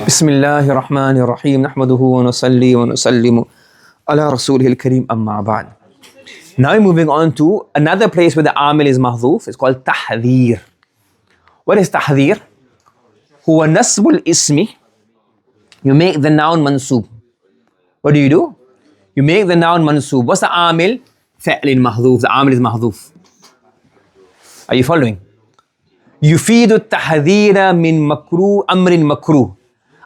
بسم الله الرحمن الرحيم نحمده ونصلي ونسلم على رسوله الكريم أما بعد. Now we're moving on to another place where the amil is mahdhuf. It's called تحذير. What is تحذير? هو نصب الاسم. You make the noun mansub. What do? You make the noun mansub. What's the amil? فعل mahdhuf. The amil is mahdhuf. Are you following? يفيد التحذير من مكروه أمر مكروه.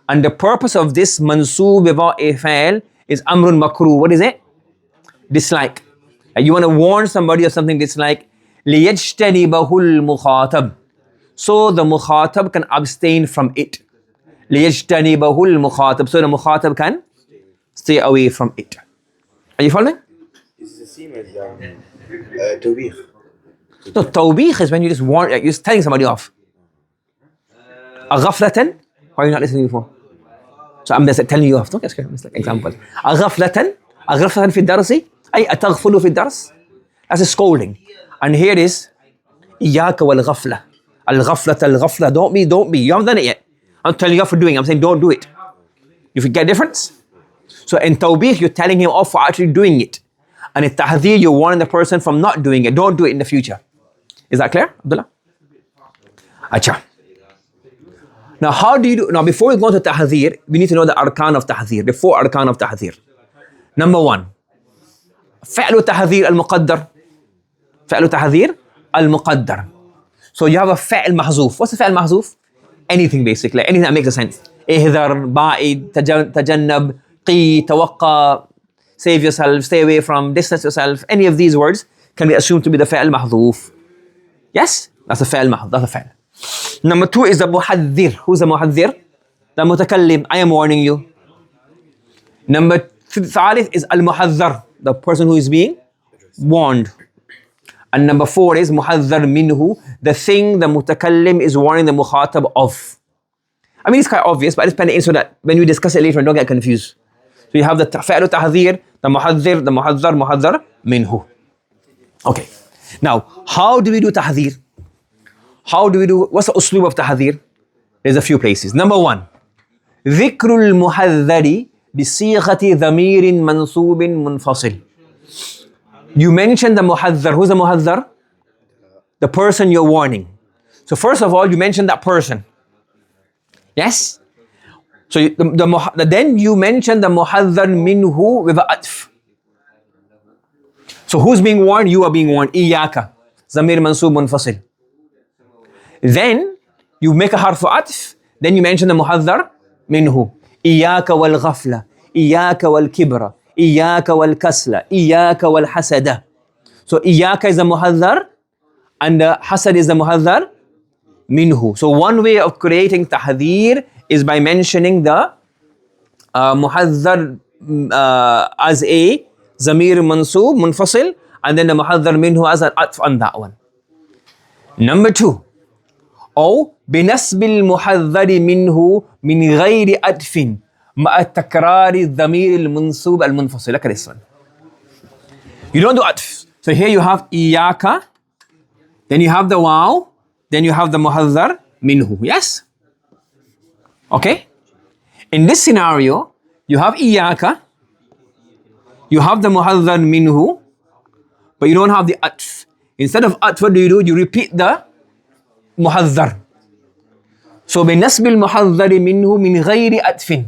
And the purpose of this mansoob without a fa'il is amrun makruh. What is it? Dislike. You want to warn somebody of something dislike. لِيَجْتَنِبَهُ الْمُخَاطَب. So the mukhatab can abstain from it. لِيَجْتَنِبَهُ الْمُخَاطَب. So the mukhatab can stay away from it. Are you following? It's the same as tawbih. No, tawbih is when you just warn, you're just telling somebody off. أغفلة. Why are you not listening before? So I'm just telling you off. Don't get scared. It's like example. أغفلة في الدرس أي أتغفل في الدرس. That's a scolding. And here is إياك والغفلة. الغفلة. Don't be. You haven't done it yet. I'm telling you off for doing it. I'm saying don't do it. You get difference? So in tawbih, you're telling him off for actually doing it. And in tahdhir, you're warning the person from not doing it. Don't do it in the future. Is that clear, Abdullah? Acha. Now, how do you do? Now, before we go to tahdhir, we need to know the arkan of tahdhir, the 4 arkan of tahdhir. Number 1, فعل تحذير المقدر. فعل تحذير المقدر. So you have a فعل محذوف. What's the فعل محذوف? Anything basically, anything that makes a sense. اهذر, بعيد, تجنب, قي, توقع, save yourself, stay away from, distance yourself. Any of these words can be assumed to be the فعل محذوف. Yes? That's a فعل محذوف. That's a فعل. Number 2 is the muhadhir. Who's the muhadhir? The mutakallim. I am warning you. Number 3 is al-muhadhar, the person who is being warned. And number 4 is muhadhar minhu, the thing the mutakallim is warning the mukhatab of. I mean, it's quite obvious, but I just pen it in so that when we discuss it later, don't get confused. So you have the fa'lu tahdhir, the muhadhar minhu. Okay. Now, how do we do tahdhir? What's the usloob of tahdhir? There's a few places. Number 1, ذكر المحذر بصيغة ضمير منصوب منفصل. You mention the muhadhar. Who's the muhadhar? The person you're warning. So first of all, you mention that person. Yes? So then you mention the muhadhar minhu with a atf. So who's being warned? You are being warned. إياك. ضمير منصوب منفصل. Then you make a harf atf. Then you mention the muhadhar minhu. إياك والغفلة. إياك والكبر. إياك والكسل. إياك والحسد. So إياك is the muhadhar and the hasad is the muhadhar minhu. So one way of creating tahdhir is by mentioning the muhadhar as a zamir mansoob munfasil and then the muhadhar minhu as an atf on that one. Number 2, أو بنسب المحذر منه من غير أدف مع تكرار الضمير المنصوب المنفصل. Look at this one. You don't do atf. So here you have إياك, then you have the waw, then you have the muhadhar minhu. Yes? Okay? In this scenario, you have إياك, you have the muhadhar minhu, but you don't have the atf. Instead of atf, what do? You repeat the muhadhar. So بنسب المحذر منه من غير أتف.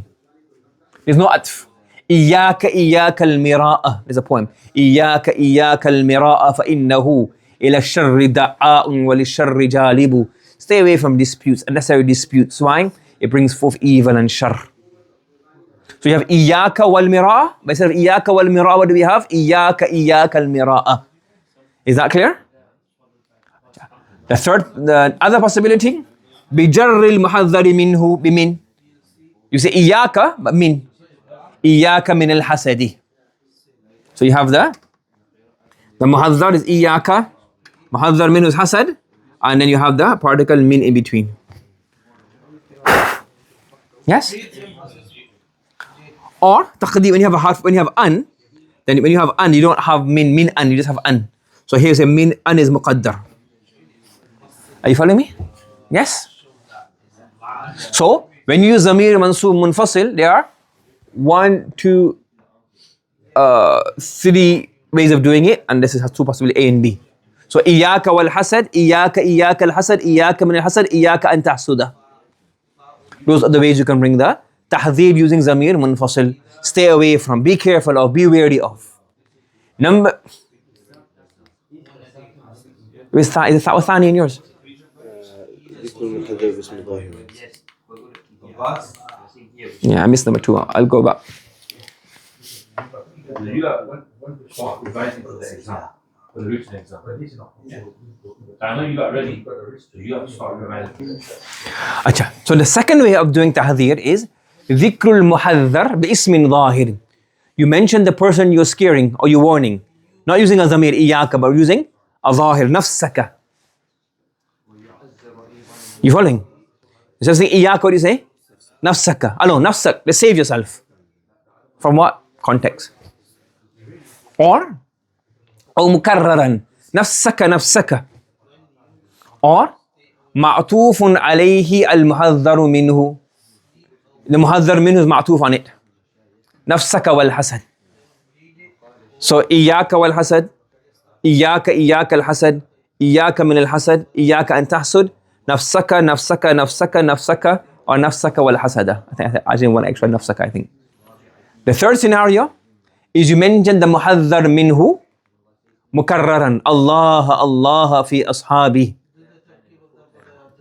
There's no atf. إياك المراء. There's a poem. إياك المراء فإنه إلى الشر دعاء وللشر جالب. Stay away from disputes, unnecessary disputes. Why? It brings forth evil and shar. So you have إياك والمراء. But instead of إياك والمراء, what do we have? إياك المراء. Is that clear? The other possibility, بجر المحذر منه بمن. You say إياك, but min. إياك من الحسد. So you have the muhadhar is إياك, muhadhar minhu is hasad, and then you have the particle min in between. Yes? Or taqdeem, when you have an, then when you have an, you don't have min an, you just have an. So here's a min an is muqaddar. Are you following me? Yes? So When you use Zamir Mansoob Munfasil, there are 1, 2, 3 ways of doing it, and this has two possibly A and B. So Iyaka wal hasad, Iyaka al hasad, Iyaka min al hasad, Iyaka an tahsuda. Those are the ways you can bring the tahdhir using Zamir Munfasil. Stay away from, be careful of, be wary of. Number. Is the Thani in yours? Yeah, I missed number 2. I'll go back. You when to start revising for the exam, for the written exam. I know you got ready, so you have to start revising. Acha. So the second way of doing tahdhir is dhikrul muhadhar bi ismin zahir. You mention the person you're scaring or you're warning, not using a zamir iyaka, but using a zahir, nafsaka. You following? It's just saying iyaka, what do you say? Nafsaka. Oh no, nafsak, let's save yourself. From what? Context. Or mukarraran, nafsaka. Or ma'tufun alayhi al-muhadharu minhu. The muhadhar minhu is ma'tuf on it. Nafsaka wal hasad. So iyaka wal hasad, iyaka al-hasad, iyaka min al-hasad, iyaka an tahsud, nafsaka, or nafsaka wal hasada. I didn't want extra nafsaka, I think. The third scenario is you mention the muhadhar minhu mukarraran. Allah fi ashabi.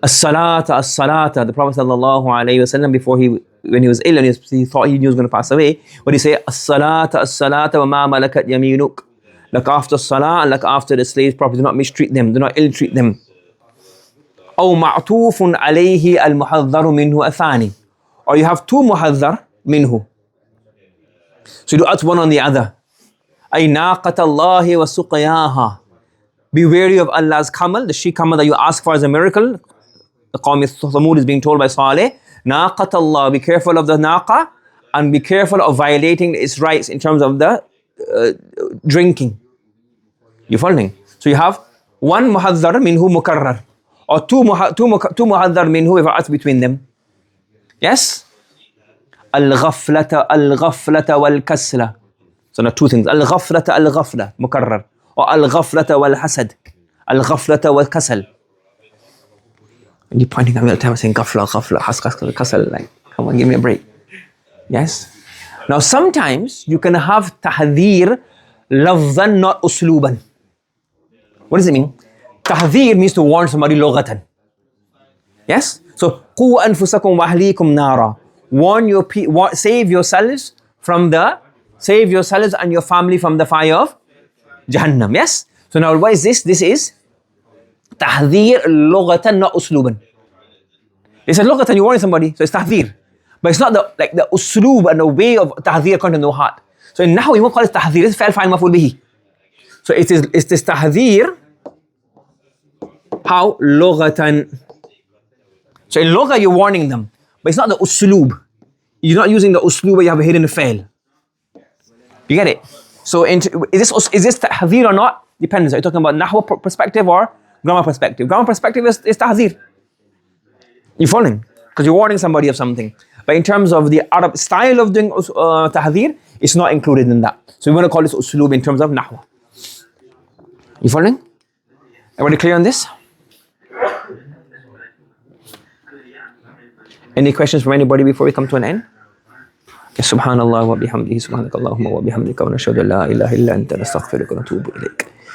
As-salata. The Prophet sallallahu alayhi wasallam, before when he was ill and he thought he was going to pass away, what did he say? As-salata wa ma malakat yaminuk. Look after salah and look after the slaves properly. Do not mistreat them. Do not ill-treat them. أو معطوف عليه المحذر منه الثاني. Or you have two muhadhar minhu. So you do add one on the other. أي ناقة الله وسقياها. Be wary of Allah's camel, the she camel that you ask for as a miracle. The Qawm Thamud is being told by Saleh, ناقة Allah, be careful of the naqa and be careful of violating its rights in terms of the drinking. You following? So you have one muhadhar minhu mukarrar, or two muhadhar minhu if I ask between them. Yes? Al-ghaflata wal-kasla. So now two things. Al-ghafla, mukarrar. Or al-ghaflata wal-hasad. Al-ghaflata wal-kasal. And you're pointing at me all the time saying ghafla, kasal. Like, come on, give me a break. Yes? Now sometimes you can have tahdhir lafzan, not usluban. What does it mean? Tahdhir means to warn somebody lughatan. Yes? So, قُوا أَنفُسَكُمْ وَأَهْلِيكُمْ نَارًا. Save yourselves and your family from the fire of Jahannam. Yes? So now what is this? This is tahdhir lughatan, not usluban. It's a lughatan, you're warning somebody, so it's tahdhir. But it's not the uslub and the way of tahdhir according to the heart. So in Nahw, we won't call it tahdhir, it's fa'il fa'il maf'ul bihi. So it's this tahdhir, how? Lughatan. So in lugha, you're warning them. But it's not the uslub. You're not using the uslub where you have a hidden fail. You get it? So is this tahdhir or not? Depends. Are you talking about Nahw perspective or grammar perspective? Grammar perspective is tahdhir. You following? Because you're warning somebody of something. But in terms of the Arab style of doing tahdhir, it's not included in that. So we want to call this uslub in terms of Nahw. You following? Everybody clear on this? Any questions from anybody before we come to an end? Subhanallah wa bihamdihi, subhanakallahumma wa bihamdika, wa nashhadu an la ilaha illa anta, nastaghfiruka wa natubu ilayk.